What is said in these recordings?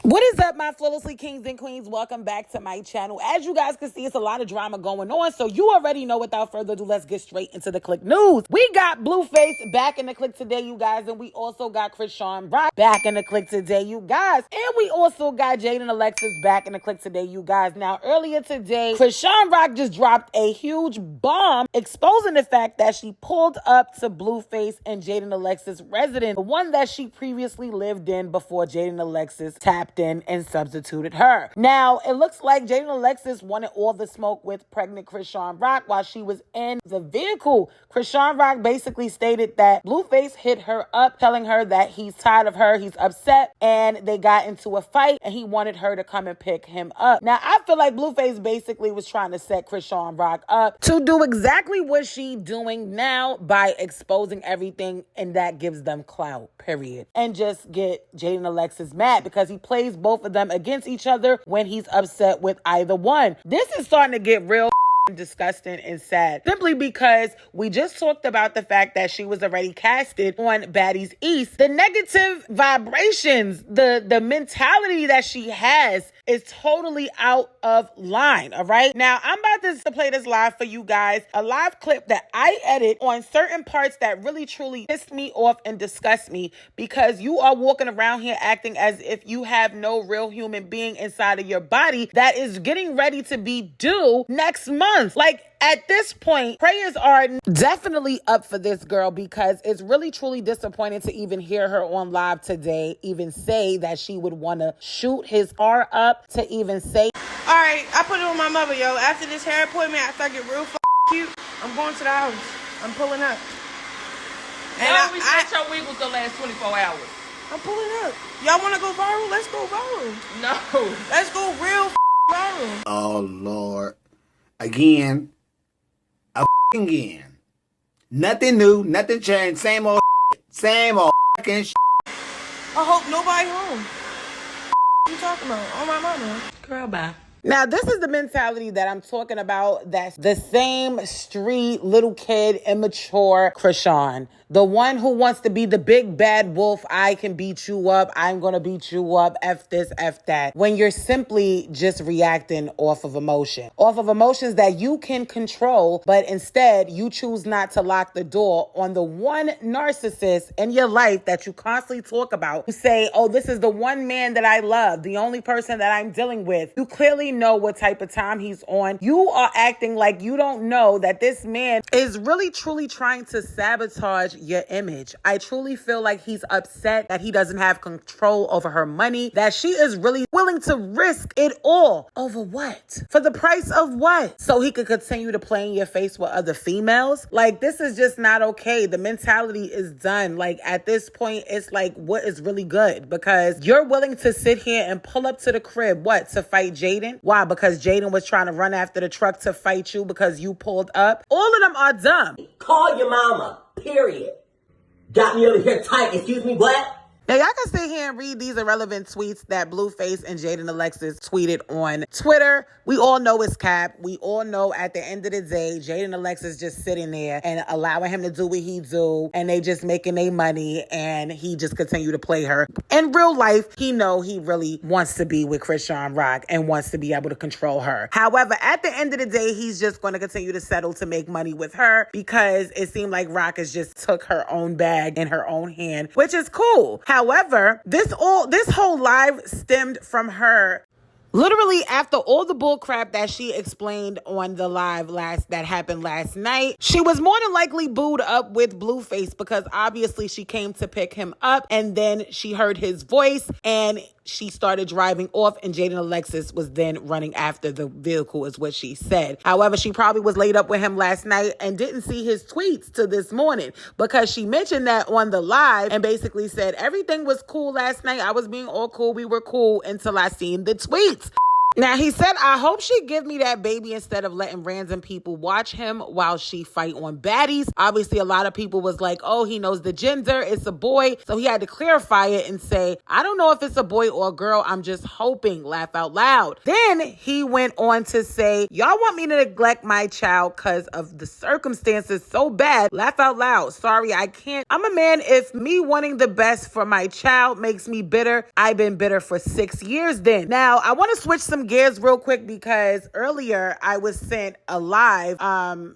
What is up, my flawlessly kings and queens? Welcome back to my channel. As you guys can see, it's a lot of drama going on, so you already know. Without further ado, let's get straight into the click news. We got BlueFace back in the click today, you guys, and we also got Chrisean back in the click today, you guys, and we also got JaidynAlexis back in the click today, you guys. Now, earlier today, Chrisean just dropped a huge bomb exposing the fact that she pulled up to BlueFace and JaidynAlexis' residence, the one that she previously lived in before JaidynAlexis tapped in and substituted her. Now, it looks like JaidynAlexis wanted all the smoke with pregnant Chrisean while she was in the vehicle. Chrisean basically stated that BlueFace hit her up, telling her that he's tired of her, he's upset, and they got into a fight, and he wanted her to come and pick him up. Now, I feel like BlueFace basically was trying to set Chrisean up to do exactly what she's doing now by exposing everything, and that gives them clout, period. And just get JaidynAlexis mad because he plays both of them against each other when he's upset with either one. This is starting to get real disgusting and sad, simply because we just talked about the fact that she was already casted on Baddies East. The negative vibrations, the mentality that she has is totally out of line. All right, now I'm about to play this live for you guys, a live clip that I edit on certain parts that really truly pissed me off and disgust me, because you are walking around here acting as if you have no real human being inside of your body that is getting ready to be due next month. Like, at this point, prayers are definitely up for this girl, because it's really truly disappointing to even hear her on live today even say that she would want to shoot his car up, to even say. All right, I put it on my mother, yo. After this hair appointment, after I get real cute, I'm going to the house. I'm pulling up. And I respect your wig was the last 24 hours. I'm pulling up. Y'all want to go viral? Let's go viral. No. Let's go real viral. Oh, Lord. Again. Again. Nothing new. Nothing changed. Same old Same old fucking shit. I hope nobody home. What you talking about? Oh, my mama. Girl, bye. Now, this is the mentality that I'm talking about. That's the same street, little kid, immature Chrisean. The one who wants to be the big bad wolf. I can beat you up. I'm going to beat you up. F this, F that. When you're simply just reacting off of emotion. Off of emotions that you can control, but instead you choose not to lock the door on the one narcissist in your life that you constantly talk about. You say, oh, this is the one man that I love, the only person that I'm dealing with. You clearly know what type of time he's on. You are acting like you don't know that this man is really truly trying to sabotage your image. I truly feel like he's upset that he doesn't have control over her money, that she is really willing to risk it all. Over what? For the price of what? So he could continue to play in your face with other females? Like, this is just not okay. The mentality is done. Like, at this point, it's like, what is really good? Because you're willing to sit here and pull up to the crib, what? To fight Jaidyn? Why? Because Jaidyn was trying to run after the truck to fight you because you pulled up? All of them are dumb. Call your mama, period. Got me over here tight, excuse me, what? Now, y'all can sit here and read these irrelevant tweets that BlueFace and JaidynAlexis tweeted on Twitter. We all know it's cap. We all know at the end of the day, JaidynAlexis just sitting there and allowing him to do what he do, and they just making their money, and he just continue to play her. In real life, he know he really wants to be with Chrisean and wants to be able to control her. However, at the end of the day, he's just going to continue to settle to make money with her, because it seemed like has just took her own bag in her own hand, which is cool. However, this whole live stemmed from her literally after all the bull crap that she explained on the live that happened last night. She was more than likely booed up with BlueFace, because obviously she came to pick him up, and then she heard his voice and she started driving off, and JaidynAlexis was then running after the vehicle, is what she said. However, she probably was laid up with him last night and didn't see his tweets till this morning, because she mentioned that on the live and basically said everything was cool last night. I was being all cool. We were cool until I seen the tweets. Now, he said, I hope she give me that baby instead of letting random people watch him while she fight on baddies. Obviously, a lot of people was like, oh, he knows the gender. It's a boy. So he had to clarify it and say, I don't know if it's a boy or a girl. I'm just hoping. Laugh out loud. Then he went on to say, y'all want me to neglect my child because of the circumstances so bad. Laugh out loud. Sorry, I can't. I'm a man. If me wanting the best for my child makes me bitter, I've been bitter for 6 years then. Now, I want to switch some gears real quick because earlier I was sent a live,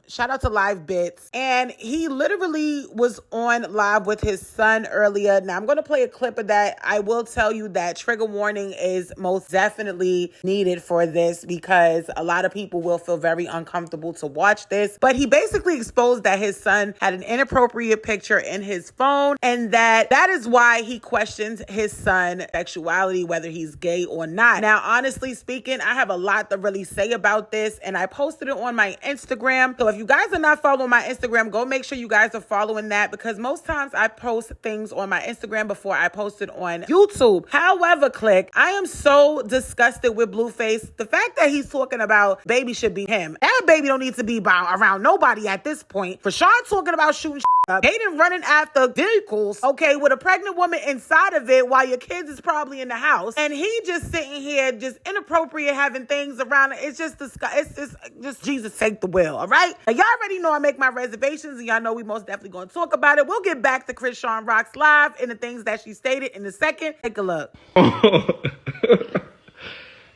shout out to Live Bits, and he literally was on live with his son earlier. Now I'm going to play a clip of that. I will tell you that trigger warning is most definitely needed for this because a lot of people will feel very uncomfortable to watch this, but he basically exposed that his son had an inappropriate picture in his phone and that is why he questions his son's sexuality, whether he's gay or not. Now, honestly speaking, I have a lot to really say about this, and I posted it on my Instagram. So if you guys are not following my Instagram, go make sure you guys are following that because most times I post things on my Instagram before I post it on YouTube. However, I am so disgusted with BlueFace. The fact that he's talking about baby should be him. That baby don't need to be around nobody at this point. For Sean talking about shooting up, Jaidyn running after vehicles, okay, with a pregnant woman inside of it while your kids is probably in the house, and he just sitting here just inappropriate having things around it. It's just disgusting. It's just Jesus take the wheel, all right? Now, y'all already know I make my reservations, and y'all know we most definitely going to talk about it. We'll get back to Chrisean Rock's live and the things that she stated in a second. Take a look.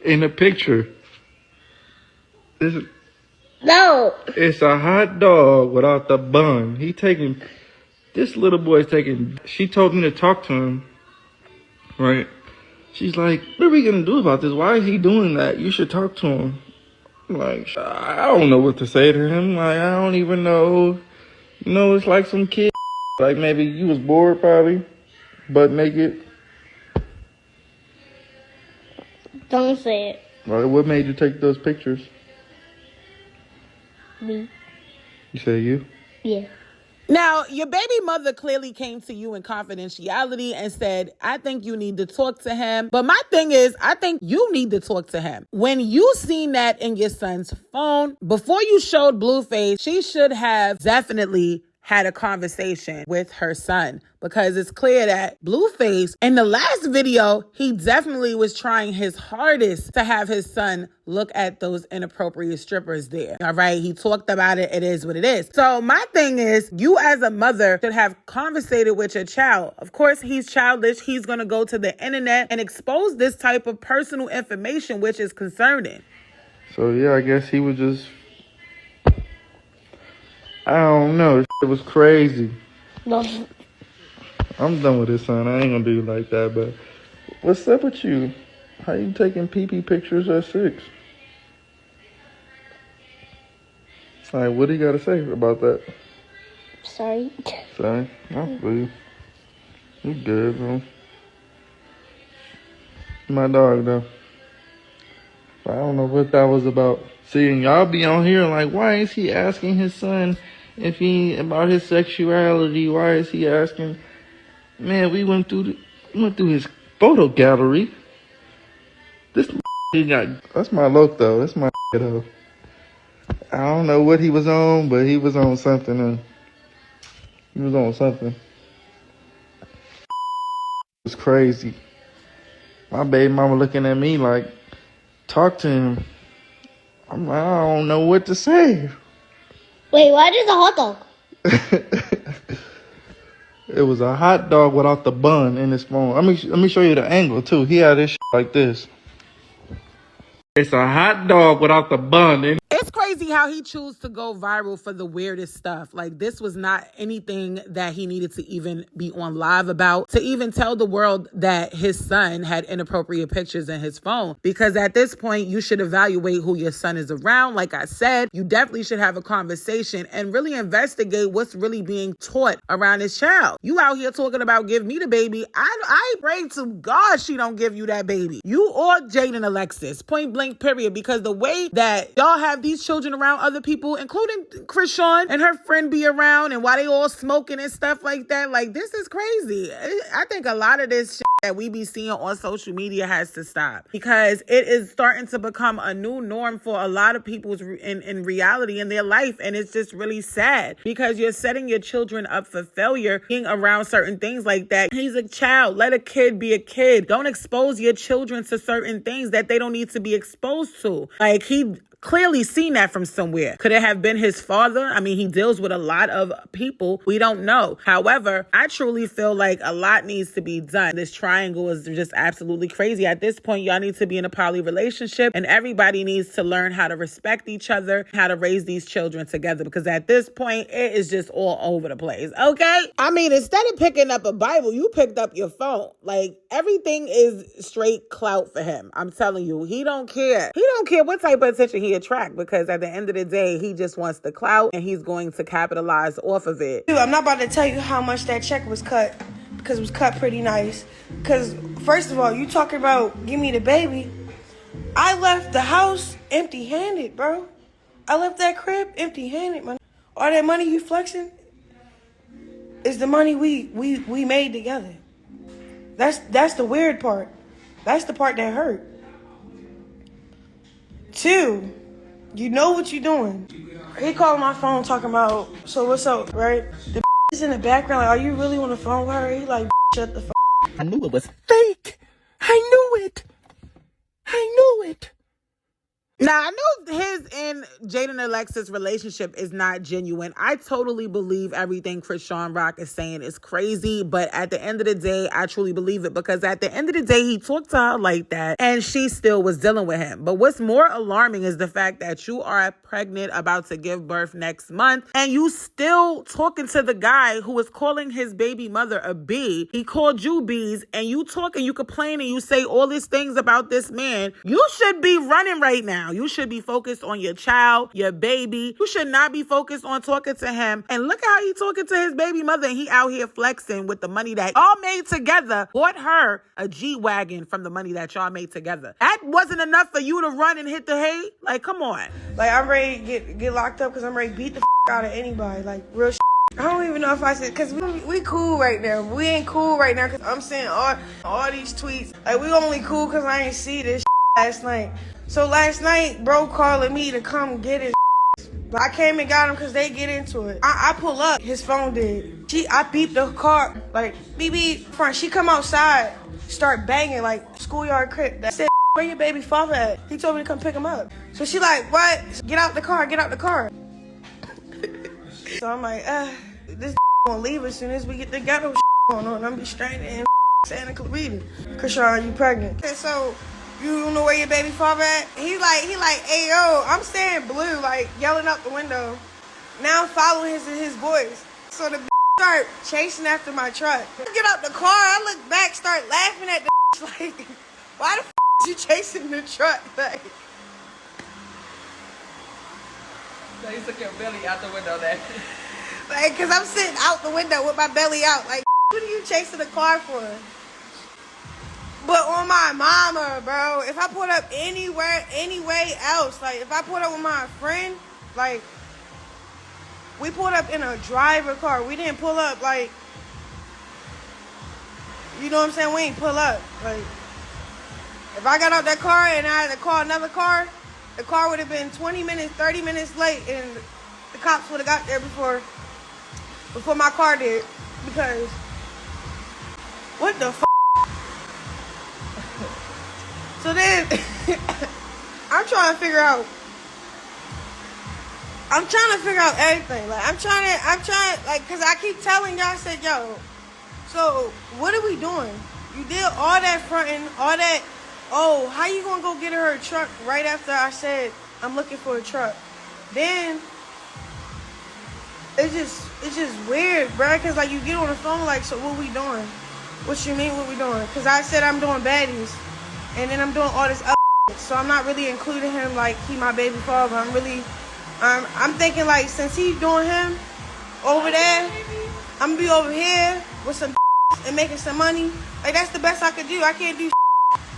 In the picture, No. it's a hot dog without the bun. This little boy's she told me to talk to him, right? She's like, what are we going to do about this? Why is he doing that? You should talk to him. I'm like, I don't know what to say to him. Like, I don't even know. You know, it's like some kid. Like, maybe you was bored probably, butt naked. Don't say it. Like, what made you take those pictures? Me. You say you? Yeah. Now, your baby mother clearly came to you in confidentiality and said, I think you need to talk to him. But my thing is, I think you need to talk to him. When you seen that in your son's phone, before you showed BlueFace, she should have definitely had a conversation with her son because it's clear that BlueFace, in the last video, he definitely was trying his hardest to have his son look at those inappropriate strippers there. All right, he talked about it. It is what it is. So my thing is, you as a mother should have conversated with your child. Of course, he's childish. He's going to go to the internet and expose this type of personal information, which is concerning. So, yeah, I guess he was just... I don't know. It was crazy. No. I'm done with this, son. I ain't gonna do you like that, but what's up with you? How you taking pee-pee pictures at 6? Like, what do you gotta say about that? Sorry. Sorry? I feel you. You good, bro. My dog, though. I don't know what that was about. Seeing y'all be on here like, why is he asking his son about his sexuality? Why is he asking? Man, we went through his photo gallery. This he got. That's my look though. That's my though. I don't know what he was on, but he was on something. He was on something. It was crazy. My baby mama looking at me like, talk to him. I'm like, I don't know what to say. Wait, why is a hot dog? It was a hot dog without the bun in his phone. Let me show you the angle too. He had this like this. It's a hot dog without the bun. It's crazy how he chose to go viral for the weirdest stuff. Like, this was not anything that he needed to even be on live about, to even tell the world that his son had inappropriate pictures in his phone. Because at this point, you should evaluate who your son is around. Like I said, you definitely should have a conversation and really investigate what's really being taught around his child. You out here talking about give me the baby. I pray to God she don't give you that baby. You or JaidynAlexis, point blank period. Because the way that y'all have these children around other people, including Chrisean and her friend be around, and why they all smoking and stuff like that, like, this is crazy. I think a lot of this shit that we be seeing on social media has to stop, because it is starting to become a new norm for a lot of people's in reality in their life. And it's just really sad, because you're setting your children up for failure being around certain things like that. He's a child. Let a kid be a kid. Don't expose your children to certain things that they don't need to be exposed to. Like, he clearly seen that from somewhere. Could it have been his father? I mean, he deals with a lot of people. We don't know. However, I truly feel like a lot needs to be done. This triangle is just absolutely crazy. At this point, y'all need to be in a poly relationship, and everybody needs to learn how to respect each other, how to raise these children together, because at this point, it is just all over the place. Okay? I mean, instead of picking up a Bible, you picked up your phone. Like, everything is straight clout for him. I'm telling you, he don't care. He don't care what type of attention he attract, because at the end of the day, he just wants the clout, and he's going to capitalize off of it. Dude, I'm not about to tell you how much that check was cut, because it was cut pretty nice. Because first of all, you talking about give me the baby. I left the house empty-handed, bro. I left that crib empty-handed, man. All that money you flexing is the money we made together. That's the weird part. That's the part that hurt. 2, you know what you're doing. He called my phone talking about, so what's up, right? The is in the background, like, are you really on the phone with her? He like, shut the I knew it was fake. I knew it. I knew it. Now, I know his and JaidynAlexis relationship is not genuine. I totally believe everything Chrisean Rock is saying is crazy, but at the end of the day, I truly believe it, because at the end of the day, he talked to her like that, and she still was dealing with him. But what's more alarming is the fact that you are pregnant, about to give birth next month, and you still talking to the guy who was calling his baby mother a B. He called you B's, and you talking, you complain, and you say all these things about this man. You should be running right now. You should be focused on your child, your baby. You should not be focused on talking to him. And look how he talking to his baby mother, and he out here flexing with the money that y'all made together. Bought her a G-Wagon from the money that y'all made together. That wasn't enough for you to run and hit the hay? Like, come on. Like, I'm ready to get locked up because I'm ready to beat the out of anybody. Like, real I don't even know if I said, because we cool right now. We ain't cool right now because I'm saying all these tweets. Like, we only cool because I ain't see this last night. So last night, bro calling me to come get his. But I came and got him because they get into it. I pull up, his phone did. I beeped the car, like, beep beep. Front. She come outside, start banging like schoolyard crip. That said, where your baby father at? He told me to come pick him up. So she like, what? Get out the car, get out the car. So I'm like, this gonna leave as soon as we get the ghetto going on. I'm be straight in Santa Clarita. Chrisean, you pregnant? Okay, so you don't know where your baby father at? He like, hey yo, I'm staying blue, like yelling out the window. Now I'm following his voice. So the start chasing after my truck. Get out the car, I look back, start laughing at the like, why the you chasing the truck? Like, So you took your belly out the window there. like, cause I'm sitting out the window with my belly out. Like, what are you chasing the car for? But on my mama, bro, if I put up anyway else, like, if I put up with my friend, like, we pulled up in a driver car. We didn't pull up, like, you know what I'm saying? We ain't pull up. Like, if I got out that car and I had to call another car, the car would have been 20 minutes, 30 minutes late, and the cops would have got there before my car did. Because, what the f***? So then, I'm trying to figure out everything. Like, I'm trying, like, cause I keep telling y'all, I said, yo, so what are we doing? You did all that fronting, all that, oh, how you gonna go get her a truck right after I said I'm looking for a truck? Then, it's just weird, bruh, cause like you get on the phone like, so what we doing? What you mean what we doing? Cause I said I'm doing baddies. And then I'm doing all this other shit. So I'm not really including him like he my baby father. I'm thinking like since he's doing him over there, I'm gonna be over here with some and making some money. Like that's the best I could do. I can't do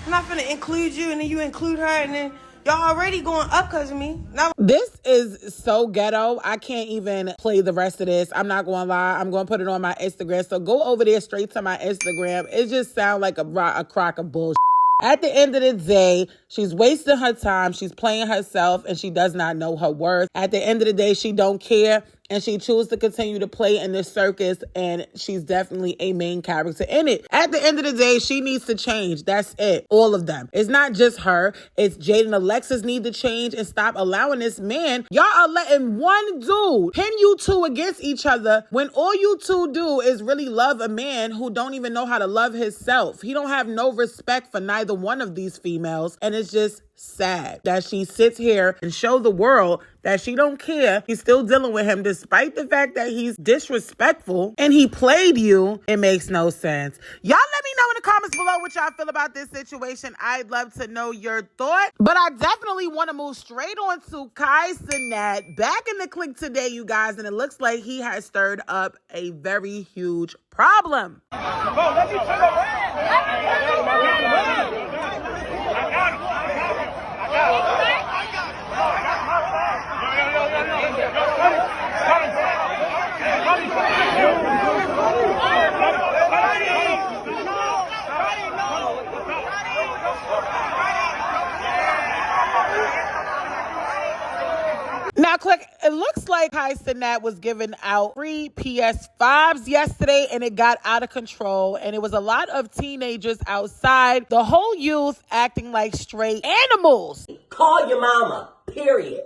I'm not gonna include you and then you include her and then Y'all already going up because of me. Now This is so ghetto. I can't even play the rest of this. I'm not going to lie. I'm going to put it on my Instagram. So go over there straight to my Instagram. It just sounds like a crock of bullshit. At the end of the day, she's wasting her time. She's playing herself and she does not know her worth. At the end of the day, she don't care. And she chooses to continue to play in this circus, and she's definitely a main character in it. At the end of the day, she needs to change. That's it. All of them. It's not just her. It's JaidynAlexis need to change and stop allowing this man. Y'all are letting one dude pin you two against each other when all you two do is really love a man who don't even know how to love himself. He don't have no respect for neither one of these females, and it's just sad that she sits here and show the world that she don't care. He's still dealing with him despite the fact that he's disrespectful and he played you. It makes no sense. Y'all let me know in the comments below what y'all feel about this situation. I'd love to know your thoughts. But I definitely want to move straight on to KaiCenat back in the clique today, you guys. And it looks like he has stirred up a very huge problem. Now, click, it looks like KaiCenat was giving out free PS5s yesterday, and it got out of control, and it was a lot of teenagers outside, the whole youth acting like straight animals. Call your mama, period.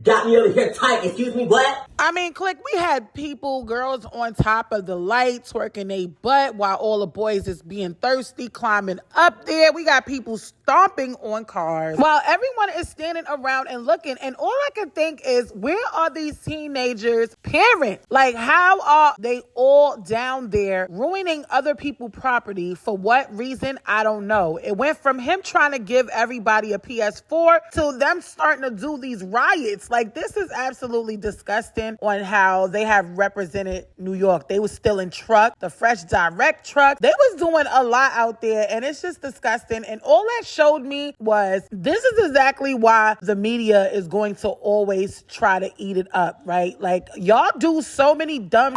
Got me over here tight, excuse me, what? I mean, click, we had people, girls on top of the lights twerking their butt while all the boys is being thirsty, climbing up there. We got people stomping on cars while everyone is standing around and looking. And all I can think is, where are these teenagers' parents? Like, how are they all down there ruining other people's property? For what reason? I don't know. It went from him trying to give everybody a PS4 to them starting to do these riots. Like, this is absolutely disgusting on how they have represented New York. They was still in truck, the Fresh Direct truck. They was doing a lot out there, and it's just disgusting. And all that showed me was this is exactly why the media is going to always try to eat it up, right? Like, y'all do so many dumb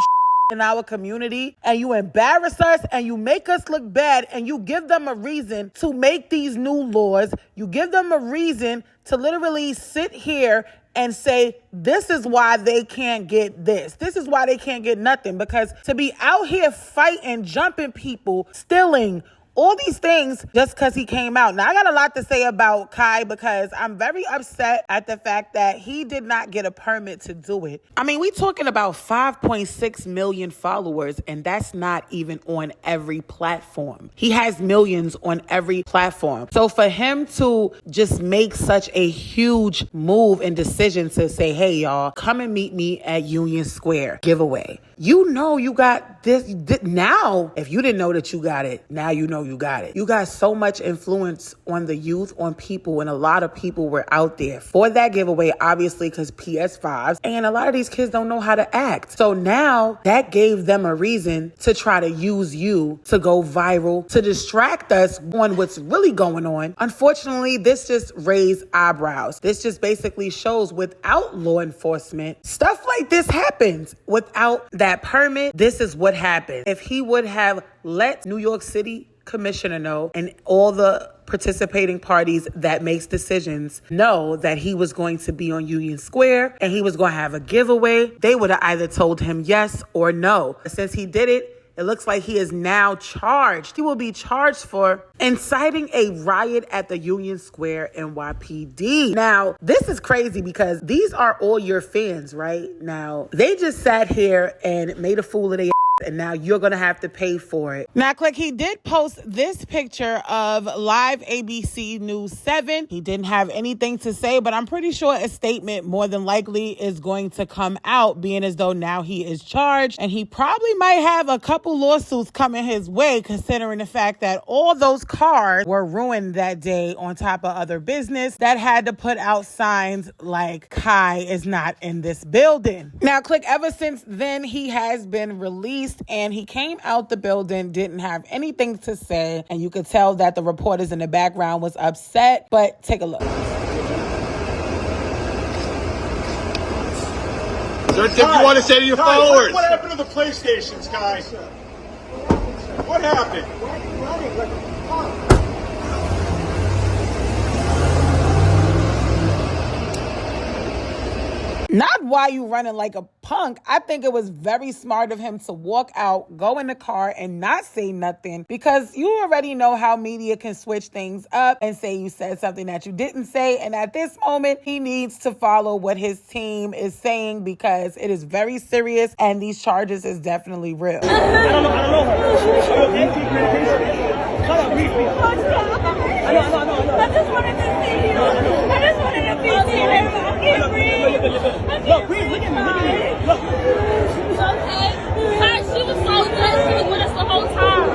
in our community, and you embarrass us and you make us look bad, and you give them a reason to make these new laws. You give them a reason to literally sit here and say, this is why they can't get this. This is why they can't get nothing. Because to be out here fighting, jumping people, stealing, all these things just because he came out. Now, I got a lot to say about Kai because I'm very upset at the fact that he did not get a permit to do it. I mean, we talking about 5.6 million followers, and that's not even on every platform. He has millions on every platform. So for him to just make such a huge move and decision to say, hey, y'all, come and meet me at Union Square giveaway. You know you got this. Now, if you didn't know that you got it, now you know you got it. You got so much influence on the youth, on people, and a lot of people were out there for that giveaway, obviously, because PS5s, and a lot of these kids don't know how to act. So now that gave them a reason to try to use you to go viral, to distract us on what's really going on. Unfortunately, this just raised eyebrows. This just basically shows without law enforcement, stuff like this happens. Without that permit, this is what happened. If he would have let New York City commissioner know and all the participating parties that makes decisions know that he was going to be on Union Square and he was going to have a giveaway, they would have either told him yes or no. Since he did it, it looks like he is now charged. He will be charged for inciting a riot at the Union Square NYPD. Now, this is crazy because these are all your fans, right? Now, they just sat here and made a fool of their and now you're going to have to pay for it. Now, click, he did post this picture of live ABC News 7. He didn't have anything to say, but I'm pretty sure a statement more than likely is going to come out, being as though now he is charged, and he probably might have a couple lawsuits coming his way, considering the fact that all those cars were ruined that day, on top of other business that had to put out signs like Kai is not in this building. Now, click, ever since then, he has been released, and he came out the building, didn't have anything to say, and you could tell that the reporters in the background was upset. But take a look. Is there anything you want to say to your followers? What happened to the PlayStations, Kai? What happened? Not why you running like a punk. I think it was very smart of him to walk out, go in the car, and not say nothing, because you already know how media can switch things up and say you said something that you didn't say. And at this moment, he needs to follow what his team is saying, because it is very serious and these charges is definitely real. I don't know her. Shut up, please. I know. I just wanted to see you. I just wanted to be here. I can't breathe. Look, breathe. Look at me. Look. Okay. Hi, she was so good. She was with us the whole time.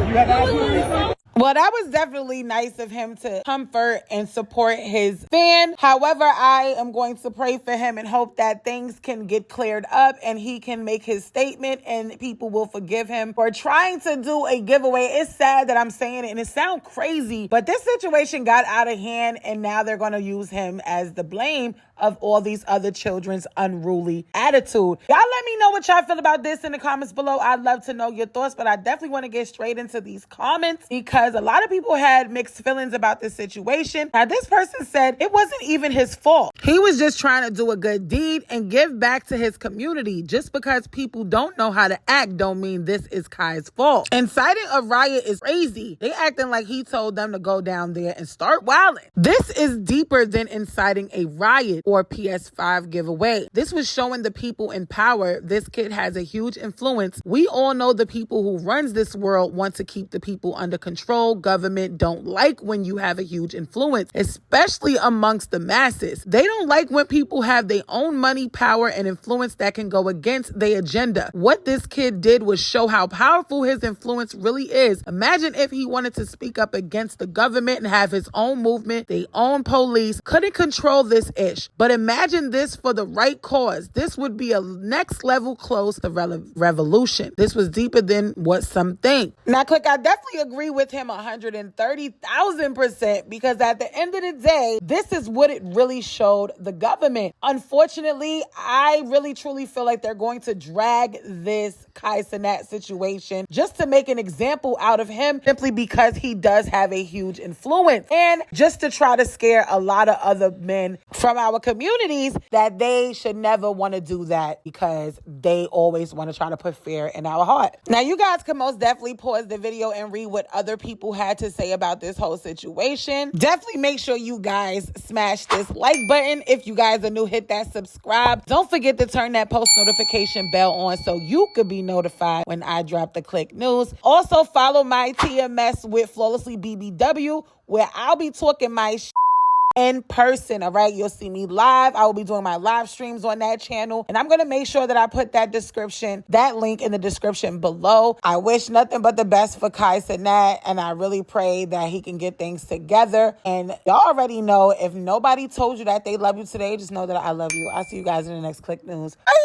You have asthma? Well, that was definitely nice of him to comfort and support his fan. However, I am going to pray for him and hope that things can get cleared up and he can make his statement and people will forgive him for trying to do a giveaway. It's sad that I'm saying it and it sounds crazy, but this situation got out of hand and now they're going to use him as the blame of all these other children's unruly attitude. Y'all let me know what y'all feel about this in the comments below. I'd love to know your thoughts, but I definitely want to get straight into these comments because a lot of people had mixed feelings about this situation. Now, this person said it wasn't even his fault. He was just trying to do a good deed and give back to his community. Just because people don't know how to act don't mean this is Kai's fault. Inciting a riot is crazy. They acting like he told them to go down there and start wilding. This is deeper than inciting a riot or PS5 giveaway. This was showing the people in power this kid has a huge influence. We all know the people who runs this world want to keep the people under control. Government don't like when you have a huge influence, especially amongst the masses. They don't like when people have their own money, power, and influence that can go against their agenda. What this kid did was show how powerful his influence really is. Imagine if he wanted to speak up against the government and have his own movement, their own police, couldn't control this ish. But imagine this for the right cause. This would be a next level close to revolution. This was deeper than what some think. Now, Click, I definitely agree with him 130,000%, because at the end of the day, this is what it really showed the government. Unfortunately, I really truly feel like they're going to drag this KaiCenat situation just to make an example out of him, simply because he does have a huge influence, and just to try to scare a lot of other men from our communities that they should never want to do that, because they always want to try to put fear in our heart. Now, you guys can most definitely pause the video and read what other people had to say about this whole situation. Definitely make sure you guys smash this like button. If you guys are new, hit that subscribe. Don't forget to turn that post notification bell on so you could be notified when I drop the Click News. Also, follow my TMS with Flawlessly BBW, where I'll be talking my in person. All right, you'll see me live. I will be doing my live streams on that channel, and I'm going to make sure that I put that link in the description below. I wish nothing but the best for KaiCenat, and I really pray that he can get things together. And y'all already know, if nobody told you that they love you today, just know that I love you. I'll see you guys in the next Click News. Bye.